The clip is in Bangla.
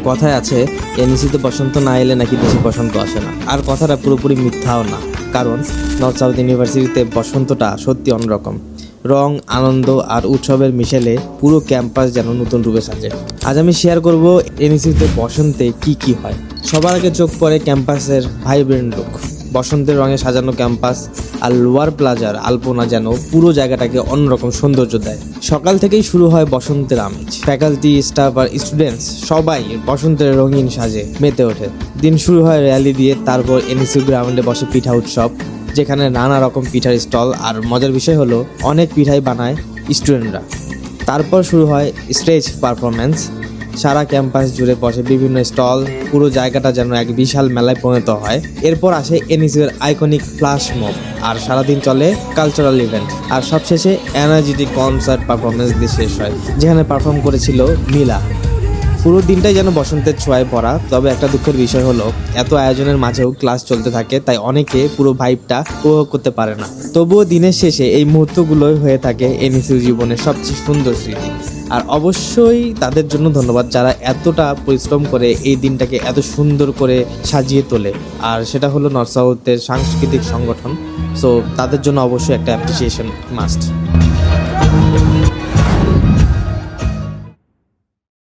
কথায় আছে এনইসিতে বসন্ত না এলে নাকি দেশে বসন্ত আসে না, আর কথাটা পুরোপুরি মিথ্যাও না। কারণ নর্থ সাউথ ইউনিভার্সিটিতে বসন্তটা সত্যি অন্যরকম। রং, আনন্দ আর উৎসবের মিশেলে পুরো ক্যাম্পাস যেন নতুন রূপে সাজে। আজ আমি শেয়ার করব এনইসিতে বসন্তে কি কি হয়। সবার আগে চোখ পড়ে ক্যাম্পাসের ভাইব্রেন্ট লুক। বসন্তের রঙে সাজানো ক্যাম্পাস আর লোয়ার প্লাজার আলপনা যেন পুরো জায়গাটাকে অন্যরকম সৌন্দর্য দেয়। সকাল থেকেই শুরু হয় বসন্তের আমেজ। ফ্যাকাল্টি, স্টাফ আর স্টুডেন্টস সবাই বসন্তের রঙিন সাজে মেতে ওঠে। দিন শুরু হয় র্যালি দিয়ে, তারপর এনইসি গ্রাউন্ডে বসে পিঠা উৎসব, যেখানে নানা রকম পিঠার স্টল। আর মজার বিষয় হলো অনেক পিঠাই বানায় স্টুডেন্টরা। তারপর শুরু হয় স্টেজ পারফরমেন্স। সারা ক্যাম্পাস জুড়ে বসে বিভিন্ন স্টল, পুরো জায়গাটা যেন এক বিশাল মেলায় পরিণত হয়। এরপর আসে এনইসির আইকনিক ফ্ল্যাশ মব, আর সারাদিন চলে কালচারাল ইভেন্ট। আর সবশেষে এনার্জেটিক কনসার্ট পারফরমেন্স দিয়ে শেষ হয়, যেখানে পারফর্ম করেছিল মিলা। পুরো দিনটাই যেন বসন্তের ছোঁয়ায় ভরা। তবে একটা দুঃখের বিষয় হলো এত আয়োজনের মাঝেও ক্লাস চলতে থাকে, তাই অনেকে পুরো ভাইবটা উপভোগ করতে পারে না। তবুও দিনের শেষে এই মুহূর্তগুলোই হয়ে থাকে এনইসির জীবনের সবচেয়ে সুন্দর স্মৃতি। আর অবশ্যই তাদের জন্য ধন্যবাদ যারা এতটা পরিশ্রম করে এই দিনটাকে এত সুন্দর করে সাজিয়ে তোলে। আর সেটা হলো নর্থ সাউথের সাংস্কৃতিক সংগঠন। সো তাদের জন্য অবশ্যই একটা অ্যাপ্রিসিয়েশন মাস্ট।